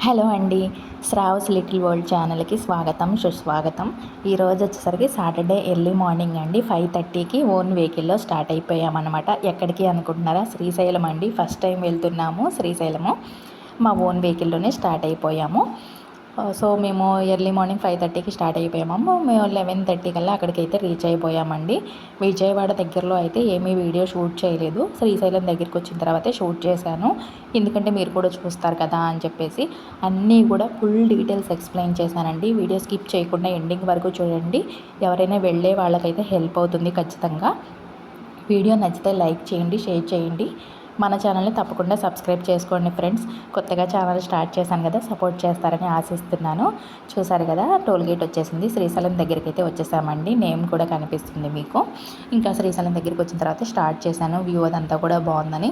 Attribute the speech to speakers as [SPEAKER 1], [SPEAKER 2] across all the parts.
[SPEAKER 1] Hello అండి. Shravs little world ఛానల్కి స్వాగతం సుస్వాగతం. ఈరోజు వచ్చేసరికి సాటర్డే ఎర్లీ మార్నింగ్ అండి 5:30కి ఓన్ వెహికల్లో స్టార్ట్ అయిపోయామన్నమాట. ఎక్కడికి అనుకుంటున్నారా? శ్రీశైలం అండి. ఫస్ట్ టైం వెళ్తున్నాము శ్రీశైలము. మా ఓన్ వెహికల్లోనే స్టార్ట్ అయిపోయాము. సో మేము ఎర్లీ మార్నింగ్ 5:30కి స్టార్ట్ అయిపోయాము. మేము 11:30 కల్లా అక్కడికైతే రీచ్ అయిపోయామండి. విజయవాడ దగ్గరలో అయితే ఏమీ వీడియో షూట్ చేయలేదు. శ్రీశైలం దగ్గరికి వచ్చిన తర్వాతే షూట్ చేశాను. ఎందుకంటే మీరు కూడా చూస్తారు కదా అని చెప్పేసి అన్నీ కూడా ఫుల్ డీటెయిల్స్ ఎక్స్ప్లెయిన్ చేశానండి. వీడియో స్కిప్ చేయకుండా ఎండింగ్ వరకు చూడండి. ఎవరైనా వెళ్ళే వాళ్ళకైతే హెల్ప్ అవుతుంది ఖచ్చితంగా. వీడియో నచ్చితే లైక్ చేయండి, షేర్ చేయండి. మన ఛానల్ని తప్పకుండా సబ్స్క్రైబ్ చేసుకోండి ఫ్రెండ్స్. కొత్తగా ఛానల్ స్టార్ట్ చేశాను కదా, సపోర్ట్ చేస్తారని ఆశిస్తున్నాను. చూసారు కదా, టోల్ గేట్ వచ్చేసింది. శ్రీశైలం దగ్గరికి అయితే వచ్చేసామండి. నేమ్ కూడా కనిపిస్తుంది మీకు. ఇంకా శ్రీశైలం దగ్గరికి వచ్చిన తర్వాత స్టార్ట్ చేశాను. వ్యూ అదంతా కూడా బాగుందని.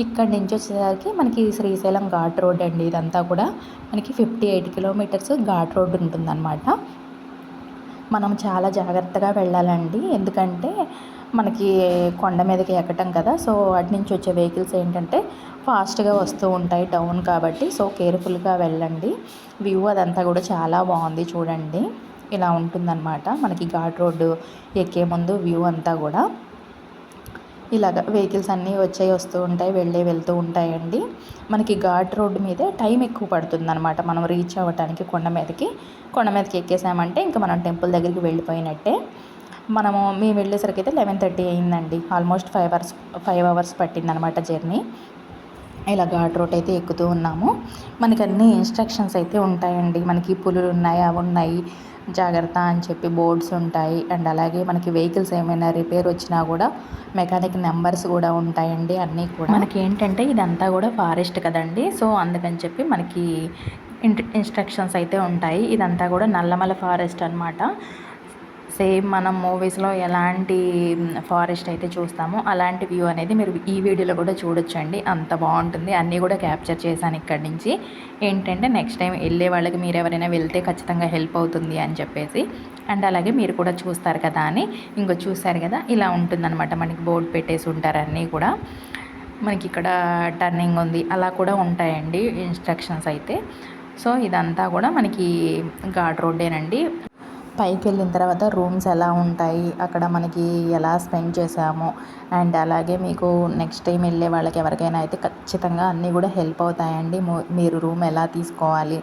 [SPEAKER 1] ఇక్కడి నుంచి వచ్చేసరికి మనకి శ్రీశైలం ఘాట్ రోడ్ అండి. ఇదంతా కూడా మనకి 58 కిలోమీటర్స్ ఘాట్ రోడ్ ఉంటుందన్నమాట. మనం చాలా జాగ్రత్తగా వెళ్ళాలండి. ఎందుకంటే మనకి కొండ మీదకి ఎక్కటం కదా, సో అటు నుంచి వచ్చే వెహికల్స్ ఏంటంటే ఫాస్ట్గా వస్తూ ఉంటాయి డౌన్ కాబట్టి. సో కేర్ఫుల్గా వెళ్ళండి. వ్యూ అదంతా కూడా చాలా బాగుంది చూడండి. ఇలా ఉంటుందన్నమాట మనకి ఘాట్ రోడ్డు ఎక్కే ముందు వ్యూ అంతా కూడా. ఇలాగ వెహికల్స్ అన్నీ వస్తూ ఉంటాయి, వెళ్తూ ఉంటాయండి. మనకి ఘాట్ రోడ్డు మీదే టైం ఎక్కువ పడుతుందన్నమాట మనం రీచ్ అవ్వటానికి. కొండ మీదకి ఎక్కేసామంటే ఇంకా మనం టెంపుల్ దగ్గరికి వెళ్ళిపోయినట్టే. మేము వెళ్ళేసరికి అయితే 11:30 అయిందండి. ఆల్మోస్ట్ 5 అవర్స్ పట్టిందనమాట జర్నీ. ఇలా ఘాట్ రోడ్ అయితే ఎక్కుతూ ఉన్నాము. మనకి అన్ని ఇన్స్ట్రక్షన్స్ అయితే ఉంటాయండి. మనకి పులులు ఉన్నాయి, అవి ఉన్నాయి, జాగ్రత్త అని చెప్పి బోర్డ్స్ ఉంటాయి. అండ్ అలాగే మనకి వెహికల్స్ ఏమైనా రిపేర్ వచ్చినా కూడా మెకానిక్ నెంబర్స్ కూడా ఉంటాయండి. అన్నీ కూడా మనకి ఏంటంటే ఇదంతా కూడా ఫారెస్ట్ కదండి. సో అందుకని చెప్పి మనకి ఇన్స్ట్రక్షన్స్ అయితే ఉంటాయి. ఇదంతా కూడా నల్లమల ఫారెస్ట్ అనమాట. సేమ్ మనం మూవీస్లో ఎలాంటి ఫారెస్ట్ అయితే చూస్తామో అలాంటి వ్యూ అనేది మీరు ఈ వీడియోలో కూడా చూడొచ్చండి. అంత బాగుంటుంది. అన్నీ కూడా క్యాప్చర్ చేశాను ఇక్కడి నుంచి. ఏంటంటే నెక్స్ట్ టైం వెళ్ళే వాళ్ళకి మీరు ఎవరైనా వెళ్తే ఖచ్చితంగా హెల్ప్ అవుతుంది అని చెప్పేసి. అండ్ అలాగే మీరు కూడా చూస్తారు కదా అని. చూస్తారు కదా, ఇలా ఉంటుందన్నమాట. మనకి బోర్డు పెట్టేసి ఉంటారు అన్నీ కూడా. మనకి ఇక్కడ టర్నింగ్ ఉంది, అలా కూడా ఉంటాయండి ఇన్స్ట్రక్షన్స్ అయితే. సో ఇదంతా కూడా మనకి ఘాట్ రోడ్డేనండి. పైకి వెళ్ళిన తర్వాత రూమ్స్ ఎలా ఉంటాయి, అక్కడ మనకి ఎలా స్పెండ్ చేసాము, అండ్ అలాగే మీకు నెక్స్ట్ టైం వెళ్ళే వాళ్ళకి ఎవరికైనా అయితే ఖచ్చితంగా అన్నీ కూడా హెల్ప్ అవుతాయండి. మీరు రూమ్ ఎలా తీసుకోవాలి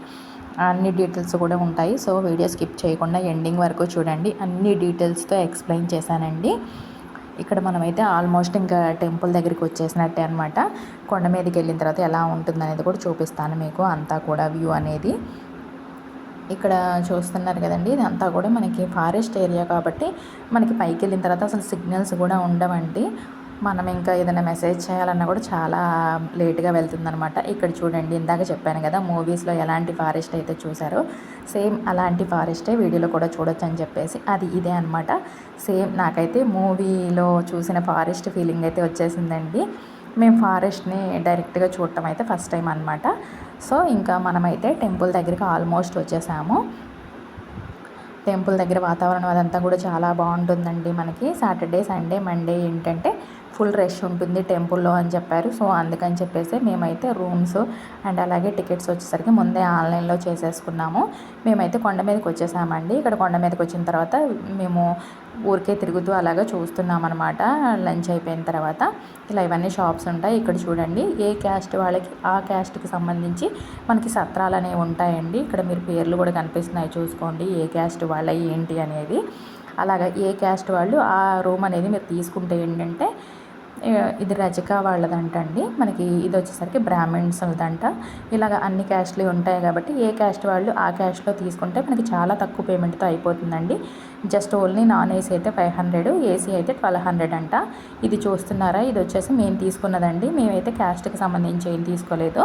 [SPEAKER 1] అన్ని డీటెయిల్స్ కూడా ఉంటాయి. సో వీడియో స్కిప్ చేయకుండా ఎండింగ్ వరకు చూడండి. అన్ని డీటెయిల్స్తో ఎక్స్ప్లెయిన్ చేశానండి. ఇక్కడ మనమైతే ఆల్మోస్ట్ ఇంకా టెంపుల్ దగ్గరికి వచ్చేసినట్టే అనమాట. కొండ మీదకి వెళ్ళిన తర్వాత ఎలా ఉంటుందనేది కూడా చూపిస్తాను మీకు. అంతా కూడా వ్యూ అనేది ఇక్కడ చూస్తున్నారు కదండి. ఇదంతా కూడా మనకి ఫారెస్ట్ ఏరియా కాబట్టి మనకి పైకి వెళ్ళిన తర్వాత అసలు సిగ్నల్స్ కూడా ఉండవండి. మనం ఇంకా ఏదైనా మెసేజ్ చేయాలన్నా కూడా చాలా లేట్గా వెళ్తుందనమాట. ఇక్కడ చూడండి, ఇందాక చెప్పాను కదా మూవీస్లో ఎలాంటి ఫారెస్ట్ అయితే చూసారో సేమ్ అలాంటి ఫారెస్టే వీడియోలో కూడా చూడొచ్చు అని చెప్పేసి అది ఇదే అనమాట. సేమ్ నాకైతే మూవీలో చూసిన ఫారెస్ట్ ఫీలింగ్ అయితే వచ్చేసిందండి. మేము ఫారెస్ట్ని డైరెక్ట్గా చూడటం అయితే ఫస్ట్ టైం అనమాట. సో ఇంకా మనమైతే టెంపుల్ దగ్గరికి ఆల్మోస్ట్ వచ్చేసాము. టెంపుల్ దగ్గర వాతావరణం అదంతా కూడా చాలా బాగుంటుందండి. మనకి సాటర్డే, సండే, మండే ఏంటంటే ఫుల్ రష్ ఉంటుంది టెంపుల్లో అని చెప్పారు. సో అందుకని చెప్పేసి మేమైతే రూమ్స్ అండ్ అలాగే టికెట్స్ వచ్చేసరికి ముందే ఆన్లైన్లో చేసేసుకున్నాము. మేమైతే కొండ మీదకి వచ్చేసామండి. ఇక్కడ కొండ మీదకి వచ్చిన తర్వాత మేము ఊరికే తిరుగుతూ అలాగా చూస్తున్నాం అనమాట. లంచ్ అయిపోయిన తర్వాత ఇలా ఇవన్నీ షాప్స్ ఉంటాయి. ఇక్కడ చూడండి, ఏ క్యాస్ట్ వాళ్ళకి ఆ క్యాస్ట్కి సంబంధించి మనకి సత్రాలు అనేవి ఉంటాయండి. ఇక్కడ మీరు పేర్లు కూడా కనిపిస్తున్నాయి, చూసుకోండి ఏ క్యాస్ట్ వాళ్ళ ఏంటి అనేది. అలాగా ఏ క్యాస్ట్ వాళ్ళు ఆ రూమ్ అనేది మీరు తీసుకుంటే ఏంటంటే ఇది రజక వాళ్ళదంటండి. మనకి ఇది వచ్చేసరికి బ్రాహ్మిన్స్దంట. ఇలాగ అన్ని క్యాస్ట్లు ఉంటాయి కాబట్టి ఏ క్యాస్ట్ వాళ్ళు ఆ క్యాస్ట్లో తీసుకుంటే మనకి చాలా తక్కువ పేమెంట్తో అయిపోతుందండి. జస్ట్ ఓన్లీ నాన్ ఏసీ అయితే 500, ఏసీ అయితే 1200 అంట. ఇది చూస్తున్నారా, ఇది వచ్చేసి మేము తీసుకున్నదండి. మేమైతే క్యాస్ట్కి సంబంధించి ఏం తీసుకోలేదు.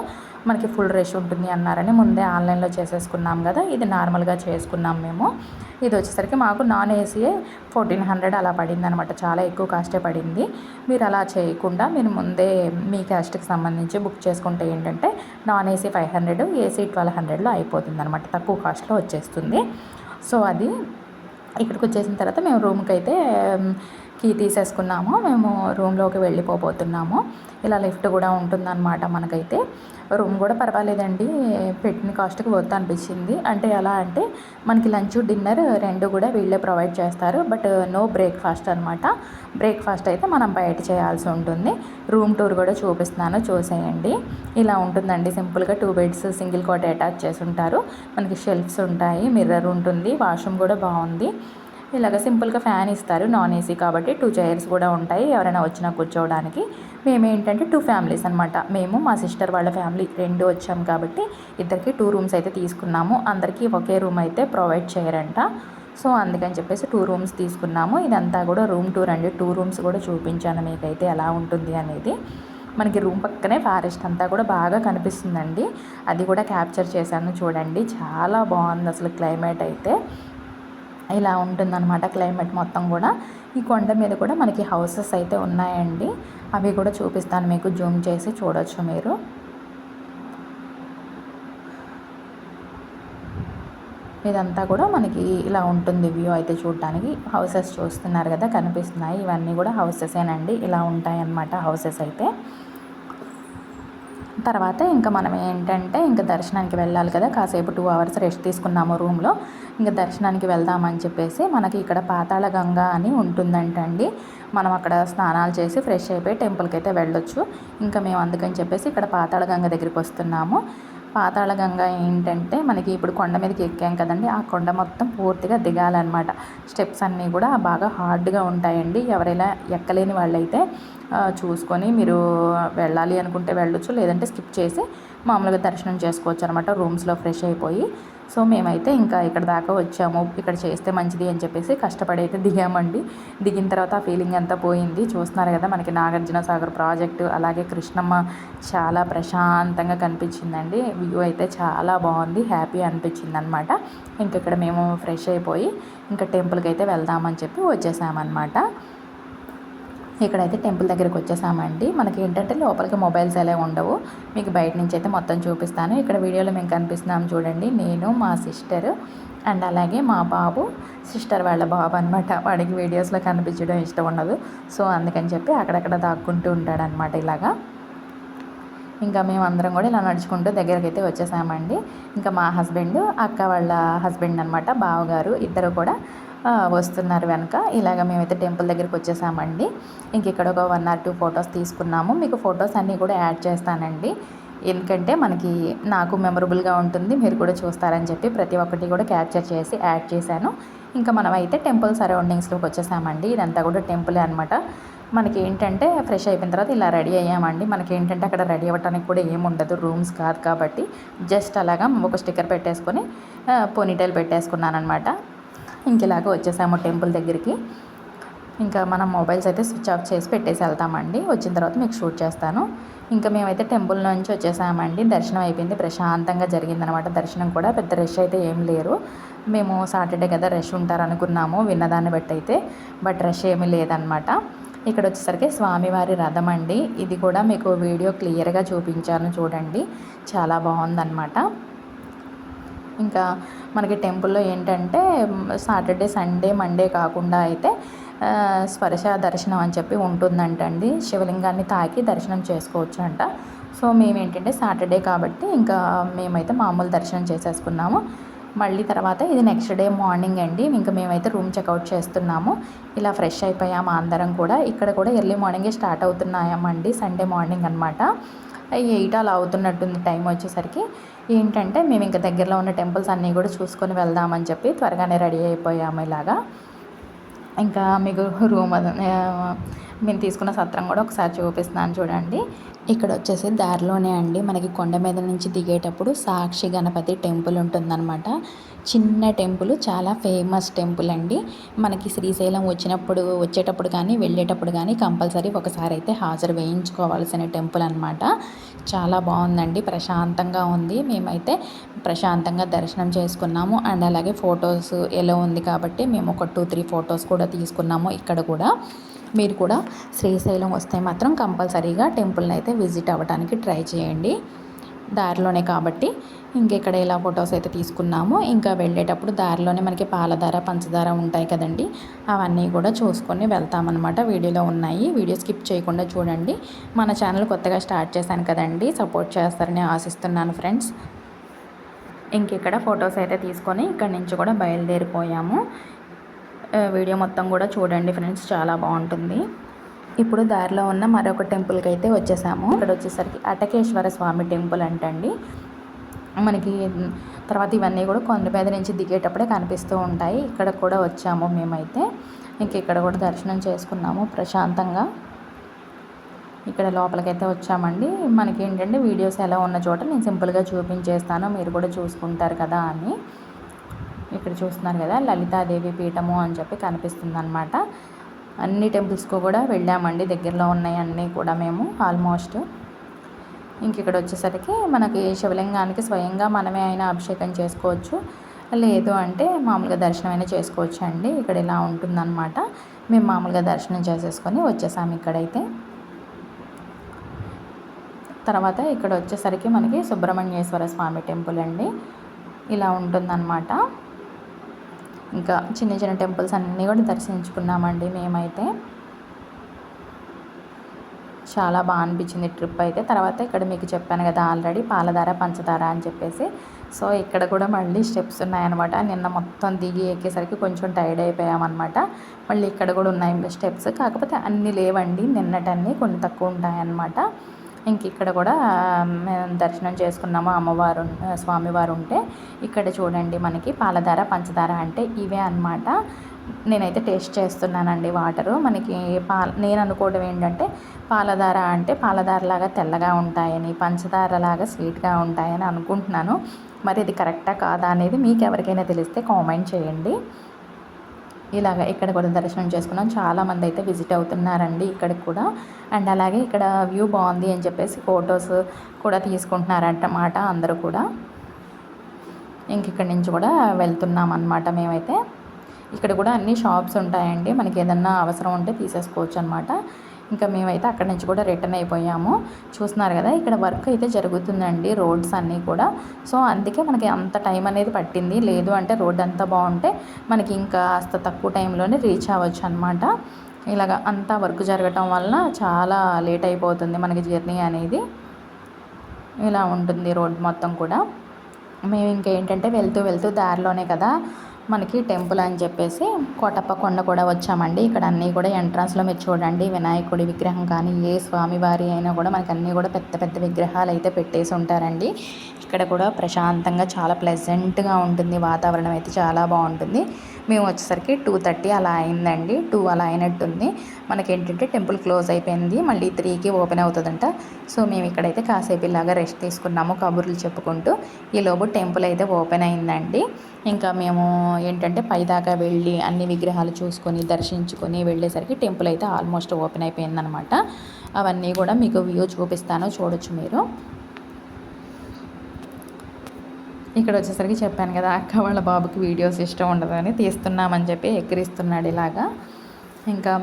[SPEAKER 1] మనకి ఫుల్ రష్ ఉంటుంది అన్నారని ముందే ఆన్లైన్లో చేసేసుకున్నాం కదా. ఇది నార్మల్గా చేసుకున్నాం మేము. ఇది వచ్చేసరికి మాకు నాన్ ఏసీయే 1400 అలా పడింది అనమాట. చాలా ఎక్కువ కాస్టే పడింది. మీరు అలా చేయకుండా మీరు ముందే మీ క్యాస్ట్కి సంబంధించి బుక్ చేసుకుంటే ఏంటంటే నాన్ ఏసీ 500, ఏసీ 1200లో అయిపోతుంది అనమాట. తక్కువ కాస్ట్లో వచ్చేస్తుంది. సో అది ఇక్కడికి వచ్చేసిన తర్వాత మేము రూమ్కి అయితే కీ తీసేసుకున్నాము. మేము రూమ్లోకి వెళ్ళిపోబోతున్నాము. ఇలా లిఫ్ట్ కూడా ఉంటుందన్నమాట. మనకైతే రూమ్ కూడా పర్వాలేదండి, పెట్టిన కాస్ట్కి వర్త్ అనిపించింది. అంటే ఎలా అంటే మనకి లంచ్ డిన్నర్ రెండు కూడా వీళ్ళే ప్రొవైడ్ చేస్తారు. బట్ నో బ్రేక్ఫాస్ట్ అనమాట. బ్రేక్ఫాస్ట్ అయితే మనం బయట చేయాల్సి ఉంటుంది. రూమ్ టూర్ కూడా చూపిస్తున్నాను, చూసేయండి. ఇలా ఉంటుందండి సింపుల్గా. 2 బెడ్స్ సింగిల్ కాట్ అటాచ్ చేసి ఉంటారు. మనకి షెల్ఫ్స్ ఉంటాయి, మిర్రర్ ఉంటుంది, వాష్రూమ్ కూడా బాగుంది. ఇలాగ సింపుల్గా ఫ్యాన్ ఇస్తారు, నాన్ ఏసీ కాబట్టి 2 చైర్స్ కూడా ఉంటాయి ఎవరైనా వచ్చినా కూర్చోవడానికి. మేము ఏంటంటే 2 ఫ్యామిలీస్ అనమాట. మేము మా సిస్టర్ వాళ్ళ ఫ్యామిలీ 2 వచ్చాం కాబట్టి ఇద్దరికి 2 రూమ్స్ అయితే తీసుకున్నాము. అందరికీ ఒకే రూమ్ అయితే ప్రొవైడ్ చేయరంట. సో అందుకని చెప్పేసి 2 రూమ్స్ తీసుకున్నాము. ఇదంతా కూడా రూమ్ టూర్ అండి. 2 రూమ్స్ కూడా చూపించాను మీకైతే ఎలా ఉంటుంది అనేది. మనకి రూమ్ పక్కనే ఫారెస్ట్ అంతా కూడా బాగా కనిపిస్తుందండి. అది కూడా క్యాప్చర్ చేశాను చూడండి. చాలా బాగుంది అసలు క్లైమేట్ అయితే. ఇలా ఉంటుందన్నమాట క్లైమేట్ మొత్తం కూడా. ఈ కొండ మీద కూడా మనకి హౌసెస్ అయితే ఉన్నాయండి. అవి కూడా చూపిస్తాను మీకు, జూమ్ చేసి చూడొచ్చు మీరు. ఇదంతా కూడా మనకి ఇలా ఉంటుంది వ్యూ అయితే చూడటానికి. హౌసెస్ చూస్తున్నారు కదా, కనిపిస్తున్నాయి. ఇవన్నీ కూడా హౌసెసేనండి. ఇలా ఉంటాయన్నమాట హౌసెస్ అయితే. తర్వాత ఇంకా మనం ఏంటంటే ఇంకా దర్శనానికి వెళ్ళాలి కదా, కాసేపు 2 అవర్స్ రెస్ట్ తీసుకున్నాము రూమ్లో. ఇంకా దర్శనానికి వెళ్దామని చెప్పేసి మనకి ఇక్కడ పాతాళ గంగ అని ఉంటుందంటండి. మనం అక్కడ స్నానాలు చేసి ఫ్రెష్ అయిపోయి టెంపుల్కి అయితే వెళ్ళొచ్చు. ఇంకా మేము అందుకని చెప్పేసి ఇక్కడ పాతాళ గంగ దగ్గరికి వస్తున్నాము. పాతాళ గంగ ఏంటంటే మనకి ఇప్పుడు కొండ మీదకి ఎక్కాం కదండి, ఆ కొండ మొత్తం పూర్తిగా దిగాలన్నమాట. స్టెప్స్ అన్నీ కూడా బాగా హార్డ్గా ఉంటాయండి. ఎవరైనా ఎక్కలేని వాళ్ళైతే చూసుకొని మీరు వెళ్ళాలి అనుకుంటే వెళ్ళొచ్చు, లేదంటే స్కిప్ చేసి మామూలుగా దర్శనం చేసుకోవచ్చు అనమాట రూమ్స్లో ఫ్రెష్ అయిపోయి. సో మేమైతే ఇంకా ఇక్కడ దాకా వచ్చాము, ఇక్కడ చేస్తే మంచిది అని చెప్పేసి కష్టపడి అయితే దిగామండి. దిగిన తర్వాత ఆ ఫీలింగ్ అంతా పోయింది. చూస్తున్నారు కదా మనకి నాగార్జున సాగర్ ప్రాజెక్టు, అలాగే కృష్ణమ్మ చాలా ప్రశాంతంగా కనిపించిందండి. వ్యూ అయితే చాలా బాగుంది, హ్యాపీ అనిపించింది అనమాట. ఇంక ఇక్కడ మేము ఫ్రెష్ అయిపోయి ఇంకా టెంపుల్కి అయితే వెళ్దామని చెప్పి వచ్చేసామన్నమాట. ఇక్కడైతే టెంపుల్ దగ్గరికి వచ్చేసామండి. మనకి ఏంటంటే లోపలికి మొబైల్స్ అలా ఉండవు. మీకు బయట నుంచి అయితే మొత్తం చూపిస్తాను. ఇక్కడ వీడియోలో మేము కనిపిస్తున్నాం చూడండి, నేను, మా సిస్టర్ అండ్ అలాగే మా బాబు, సిస్టర్ వాళ్ళ బాబు అనమాట. వాడికి వీడియోస్లో కనిపించడం ఇష్టం ఉండదు. సో అందుకని చెప్పి అక్కడక్కడ దాక్కుంటూ ఉంటాడనమాట ఇలాగా. ఇంకా మేము అందరం కూడా ఇలా నడుచుకుంటూ దగ్గరికి అయితే వచ్చేసామండి. ఇంకా మా హస్బెండ్, అక్క వాళ్ళ హస్బెండ్ అనమాట, బావగారు ఇద్దరు కూడా వస్తున్నారు వెనక. ఇలాగ మేమైతే టెంపుల్ దగ్గరికి వచ్చేసామండి. ఇంక ఇక్కడ ఒక 1 or 2 ఫొటోస్ తీసుకున్నాము. మీకు ఫొటోస్ అన్నీ కూడా యాడ్ చేస్తానండి, ఎందుకంటే మనకి నాకు మెమరబుల్గా ఉంటుంది, మీరు కూడా చూస్తారని చెప్పి ప్రతి ఒక్కటి కూడా క్యాప్చర్ చేసి యాడ్ చేశాను. ఇంకా మనం అయితే టెంపుల్ సరౌండింగ్స్లోకి వచ్చేసామండి. ఇదంతా కూడా టెంపులే అనమాట. మనకి ఏంటంటే ఫ్రెష్ అయిపోయిన తర్వాత ఇలా రెడీ అయ్యామండి. మనకి ఏంటంటే అక్కడ రెడీ అవ్వడానికి కూడా ఏముండదు, రూమ్స్ కాదు కాబట్టి జస్ట్ అలాగా ఒక స్టిక్కర్ పెట్టేసుకొని పోనీటైల్ పెట్టేసుకున్నాను అనమాట. ఇంక ఇలాగ వచ్చేసాము టెంపుల్ దగ్గరికి. ఇంకా మనం మొబైల్స్ అయితే స్విచ్ ఆఫ్ చేసి పెట్టేసి వెళ్తామండి. వచ్చిన తర్వాత మీకు షూట్ చేస్తాను. ఇంకా మేమైతే టెంపుల్ నుంచి వచ్చేసామండి. దర్శనం అయిపోయింది, ప్రశాంతంగా జరిగిందనమాట. దర్శనం కూడా పెద్ద రష్ అయితే ఏం లేరు. మేము సాటర్డే కదా రష్ ఉంటారు అనుకున్నాము విన్నదాన్ని బట్టి అయితే, బట్ రష్ ఏమీ లేదనమాట. ఇక్కడ వచ్చేసరికి స్వామివారి రథం అండి. ఇది కూడా మీకు వీడియో క్లియర్గా చూపించాను చూడండి, చాలా బాగుందన్నమాట. ఇంకా మనకి టెంపుల్లో ఏంటంటే సాటర్డే, సండే, మండే కాకుండా అయితే స్పర్శ దర్శనం అని చెప్పి ఉంటుందంటండి. శివలింగాన్ని తాకి దర్శనం చేసుకోవచ్చు అంట. సో మేమేంటంటే సాటర్డే కాబట్టి ఇంకా మేమైతే మామూలు దర్శనం చేసేసుకున్నాము. మళ్ళీ తర్వాత ఇది నెక్స్ట్ డే మార్నింగ్ అండి. ఇంకా మేమైతే రూమ్ చెక్అవుట్ చేస్తున్నాము. ఇలా ఫ్రెష్ అయిపోయాము అందరం కూడా. ఇక్కడ కూడా ఎర్లీ మార్నింగే స్టార్ట్ అవుతున్నాయామండి, సండే మార్నింగ్ అనమాట. 8 అలా అవుతున్నట్టుంది టైం వచ్చేసరికి. ఏంటంటే మేము ఇంకా దగ్గరలో ఉన్న టెంపుల్స్ అన్నీ కూడా చూసుకొని వెళ్దామని చెప్పి త్వరగానే రెడీ అయిపోయాము ఇలాగా. ఇంకా మీకు రూమ్ మేము తీసుకున్న సత్రం కూడా ఒకసారి చూపిస్తున్నాను చూడండి. ఇక్కడ వచ్చేసి దారిలోనే అండి మనకి కొండ మీద నుంచి దిగేటప్పుడు సాక్షి గణపతి టెంపుల్ ఉంటుందన్నమాట. చిన్న టెంపుల్, చాలా ఫేమస్ టెంపుల్ అండి. మనకి శ్రీశైలం వచ్చేటప్పుడు కానీ వెళ్ళేటప్పుడు కానీ కంపల్సరీ ఒకసారి అయితే హాజరు వేయించుకోవాల్సిన టెంపుల్ అనమాట. చాలా బాగుందండి, ప్రశాంతంగా ఉంది. మేమైతే ప్రశాంతంగా దర్శనం చేసుకున్నాము. అండ్ అలాగే ఫొటోస్ ఎలా ఉంది కాబట్టి మేము ఒక 2-3 ఫొటోస్ కూడా తీసుకున్నాము ఇక్కడ కూడా. మీరు కూడా శ్రీశైలం వస్తే మాత్రం కంపల్సరీగా టెంపుల్ని అయితే విజిట్ అవ్వడానికి ట్రై చేయండి. దారిలోనే కాబట్టి ఇక్కడ ఇలా ఫొటోస్ అయితే తీసుకున్నాము. ఇంకా వెళ్ళేటప్పుడు దారిలోనే మనకి పాలధార, పంచదార ఉంటాయి కదండి, అవన్నీ కూడా చూసుకొని వెళ్తామన్నమాట. వీడియోలో ఉన్నాయి, వీడియో స్కిప్ చేయకుండా చూడండి. మన ఛానల్ కొత్తగా స్టార్ట్ చేశాను కదండి, సపోర్ట్ చేస్తారని ఆశిస్తున్నాను ఫ్రెండ్స్. ఇక్కడ ఫొటోస్ అయితే తీసుకొని ఇక్కడి నుంచి కూడా బయలుదేరిపోయాము. వీడియో మొత్తం కూడా చూడండి ఫ్రెండ్స్, చాలా బాగుంటుంది. ఇప్పుడు దారిలో ఉన్న మరొక టెంపుల్కి అయితే వచ్చేసాము. ఇక్కడ వచ్చేసరికి అటకేశ్వర స్వామి టెంపుల్ అంటండి. మనకి తర్వాత ఇవన్నీ కూడా కొండ మీద నుంచి దిగేటప్పుడే కనిపిస్తూ ఉంటాయి. ఇక్కడ కూడా వచ్చాము మేమైతే. ఇక్కడ కూడా దర్శనం చేసుకున్నాము ప్రశాంతంగా. ఇక్కడ లోపలికైతే వచ్చామండి. మనకి ఏంటంటే వీడియోస్ ఎలా ఉన్న చోట నేను సింపుల్గా చూపించేస్తాను, మీరు కూడా చూసుకుంటారు కదా అని. ఇక్కడ చూస్తున్నారు కదా, లలితాదేవి పీఠము అని చెప్పి కనిపిస్తుంది అనమాట. అన్ని టెంపుల్స్కు కూడా వెళ్ళామండి, దగ్గరలో ఉన్నాయి అన్నీ కూడా మేము ఆల్మోస్ట్. ఇక్కడ వచ్చేసరికి మనకి శివలింగానికి స్వయంగా మనమే అయినా అభిషేకం చేసుకోవచ్చు, లేదు అంటే మామూలుగా దర్శనం అయినా చేసుకోవచ్చు అండి. ఇక్కడ ఇలా ఉంటుందన్నమాట. మేము మామూలుగా దర్శనం చేసేసుకొని వచ్చేసాము ఇక్కడైతే. తర్వాత ఇక్కడ వచ్చేసరికి మనకి సుబ్రహ్మణ్యేశ్వర స్వామి టెంపుల్ అండి, ఇలా ఉంటుందన్నమాట. ఇంకా చిన్న చిన్న టెంపుల్స్ అన్నీ కూడా దర్శించుకున్నామండి మేమైతే. చాలా బాగా అనిపించింది ట్రిప్ అయితే. తర్వాత ఇక్కడ మీకు చెప్పాను కదా ఆల్రెడీ, పాలధార, పంచదార అని చెప్పేసి. సో ఇక్కడ కూడా మళ్ళీ స్టెప్స్ ఉన్నాయన్నమాట. నిన్న మొత్తం దిగి ఎక్కేసరికి కొంచెం టైర్డ్ అయిపోయామన్నమాట. మళ్ళీ ఇక్కడ కూడా ఉన్నాయి స్టెప్స్, కాకపోతే అన్నీ లేవండి, నిన్నటన్నీ కొన్ని తక్కువ ఉంటాయన్నమాట. ఇక్కడ కూడా మేము దర్శనం చేసుకున్నాము. అమ్మవారు, స్వామివారు ఉంటే ఇక్కడ చూడండి మనకి పాలధార, పంచదార అంటే ఇవే అన్నమాట. నేనైతే టేస్ట్ చేస్తున్నానండి వాటరు. మనకి నేను అనుకోవడం ఏంటంటే పాలధార అంటే పాలధారలాగా తెల్లగా ఉంటాయని, పంచదారలాగా స్వీట్గా ఉంటాయని అనుకుంటున్నాను. మరి ఇది కరెక్టా కాదా అనేది మీకు ఎవరికైనా తెలిస్తే కామెంట్ చేయండి. ఇక్కడ కూడా దర్శనం చేసుకున్నాం. చాలామంది అయితే విజిట్ అవుతున్నారండి ఇక్కడికి కూడా. అండ్ అలాగే ఇక్కడ వ్యూ బాగుంది అని చెప్పేసి ఫొటోస్ కూడా తీసుకుంటున్నారన్నమాట అందరూ కూడా. ఇక్కడి నుంచి కూడా వెళ్తున్నాం అన్నమాట మేమైతే. ఇక్కడ కూడా అన్ని షాప్స్ ఉంటాయండి, మనకి ఏదన్నా అవసరం ఉంటే తీసేసుకోవచ్చు అనమాట. మేమైతే అక్కడి నుంచి కూడా రిటర్న్ అయిపోయాము. చూస్తున్నారు కదా, ఇక్కడ వర్క్ అయితే జరుగుతుందండి, రోడ్స్ అన్నీ కూడా. సో అందుకే మనకి అంత టైం అనేది పట్టింది. లేదు అంటే రోడ్ అంతా బాగుంటే మనకి ఇంకా అంత తక్కువ టైంలోనే రీచ్ అవ్వచ్చు అనమాట. అంతా వర్క్ జరగటం వలన చాలా లేట్ అయిపోతుంది మనకి జర్నీ అనేది. ఇలా ఉంటుంది రోడ్ మొత్తం కూడా. మేము ఏంటంటే వెళ్తూ దారిలోనే కదా మనకి టెంపుల్ అని చెప్పేసి కోటప్ప కొండ కూడా వచ్చామండి. ఇక్కడ అన్నీ కూడా ఎంట్రన్స్లో మీరు చూడండి, వినాయకుడి విగ్రహం కానీ ఏ స్వామివారి అయినా కూడా మనకి అన్నీ కూడా పెద్ద పెద్ద విగ్రహాలు అయితే పెట్టేసి ఉంటారండి. ఇక్కడ కూడా ప్రశాంతంగా చాలా ప్లెజెంట్గా ఉంటుంది, వాతావరణం అయితే చాలా బాగుంటుంది. మేము వచ్చేసరికి 2:30 అలా అయిందండి, 2 అలా అయినట్టుంది. మనకి ఏంటంటే టెంపుల్ క్లోజ్ అయిపోయింది, మళ్ళీ 3కి ఓపెన్ అవుతుందంట. సో మేము ఇక్కడైతే కాసేపు ఇలాగా రెస్ట్ తీసుకున్నాము కబుర్లు చెప్పుకుంటూ. ఈలోపు టెంపుల్ అయితే ఓపెన్ అయిందండి. మేము ఏంటంటే పైదాకా వెళ్ళి అన్ని విగ్రహాలు చూసుకొని దర్శించుకొని వెళ్ళేసరికి టెంపుల్ అయితే ఆల్మోస్ట్ ఓపెన్ అయిపోయిందనమాట. అవన్నీ కూడా మీకు వ్యూ చూపిస్తాను, చూడొచ్చు మీరు. ఇక్కడ వచ్చేసరికి చెప్పాను కదా, అక్క వాళ్ళ బాబుకి వీడియోస్ ఇష్టం ఉండదని తీస్తున్నామని చెప్పి ఎక్కిరిస్తున్నాడు ఇలాగా.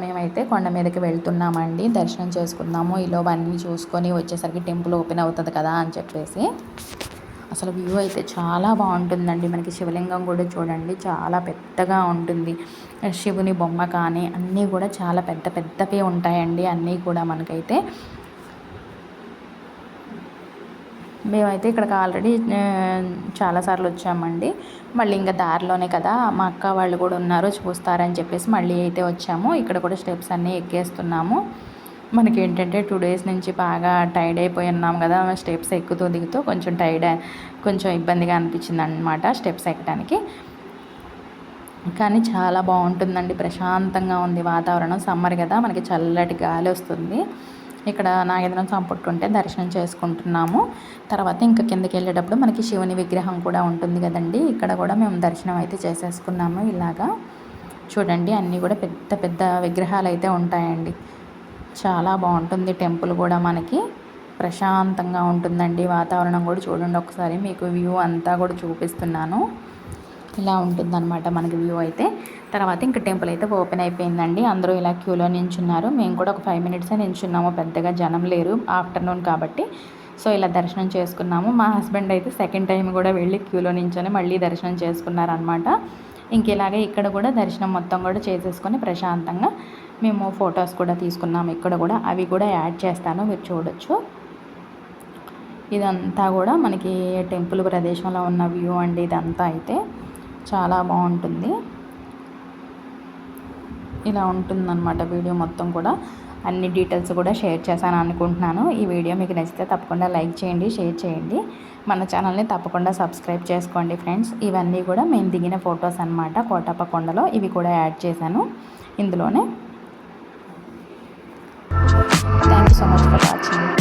[SPEAKER 1] మేమైతే కొండ మీదకి వెళ్తున్నామండి, దర్శనం చేసుకుందాము, ఈలోపు అన్నీ చూసుకొని వచ్చేసరికి టెంపుల్ ఓపెన్ అవుతుంది కదా అని చెప్పేసి. అసలు వ్యూ అయితే చాలా బాగుంటుందండి. మనకి శివలింగం కూడా చూడండి చాలా పెద్దగా ఉంటుంది. శివుని బొమ్మ కానీ అన్నీ కూడా చాలా పెద్ద పెద్దవి ఉంటాయండి అన్నీ కూడా మనకైతే. మేమైతే ఇక్కడికి ఆల్రెడీ చాలాసార్లు వచ్చామండి. మళ్ళీ ఇంకా దారిలోనే కదా మా అక్క వాళ్ళు కూడా ఉన్నారు, చూస్తారని చెప్పేసి మళ్ళీ అయితే వచ్చాము. ఇక్కడ కూడా స్టెప్స్ అన్నీ ఎక్కేస్తున్నాము. మనకి ఏంటంటే 2 డేస్ నుంచి బాగా టైర్డ్ అయిపోయి ఉన్నాం కదా, స్టెప్స్ ఎక్కుతూ దిగుతూ కొంచెం ఇబ్బందిగా అనిపించింది అనమాట స్టెప్స్ ఎక్కడానికి. కానీ చాలా బాగుంటుందండి, ప్రశాంతంగా ఉంది వాతావరణం. సమ్మర్ కదా మనకి చల్లటి గాలి వస్తుంది. ఇక్కడ నాగేంద్రం సంపుట్టుంటే దర్శనం చేసుకుంటున్నాము. తర్వాత కిందకి వెళ్ళేటప్పుడు మనకి శివుని విగ్రహం కూడా ఉంటుంది కదండి, ఇక్కడ కూడా మేము దర్శనం అయితే చేసేసుకున్నాము. ఇలాగా చూడండి అన్నీ కూడా పెద్ద పెద్ద విగ్రహాలు అయితే ఉంటాయండి. చాలా బాగుంటుంది టెంపుల్ కూడా, మనకి ప్రశాంతంగా ఉంటుందండి. వాతావరణం కూడా చూడండి ఒకసారి, మీకు వ్యూ అంతా కూడా చూపిస్తున్నాను. ఇలా ఉంటుందన్నమాట మనకి వ్యూ అయితే. తర్వాత టెంపుల్ అయితే ఓపెన్ అయిపోయిందండి. అందరూ ఇలా క్యూలో నించున్నారు. మేము కూడా ఒక 5 మినిట్సే నించున్నాము, పెద్దగా జనం లేరు, ఆఫ్టర్నూన్ కాబట్టి. సో ఇలా దర్శనం చేసుకున్నాము. మా హస్బెండ్ అయితే సెకండ్ టైం కూడా వెళ్ళి క్యూలో నించొని మళ్ళీ దర్శనం చేసుకున్నారనమాట. ఇలాగే ఇక్కడ కూడా దర్శనం మొత్తం కూడా చేసేసుకొని ప్రశాంతంగా మేము ఫొటోస్ కూడా తీసుకున్నాము. ఇక్కడ కూడా అవి కూడా యాడ్ చేస్తాను, మీరు చూడొచ్చు. ఇదంతా కూడా మనకి టెంపుల్ ప్రదేశంలో ఉన్న వ్యూ అండి. ఇదంతా అయితే చాలా బాగుంటుంది. ఇలా ఉంటుందన్నమాట వీడియో మొత్తం కూడా. అన్ని డీటెయిల్స్ కూడా షేర్ చేశాను అనుకుంటున్నాను. ఈ వీడియో మీకు నచ్చితే తప్పకుండా లైక్ చేయండి, షేర్ చేయండి. మన ఛానల్ని తప్పకుండా సబ్స్క్రైబ్ చేసుకోండి ఫ్రెండ్స్. ఇవన్నీ కూడా మేము దిగిన ఫొటోస్ అన్నమాట. కోటప్ప కొండలో ఇవి కూడా యాడ్ చేశాను ఇందులోనే. Thank you so much for watching.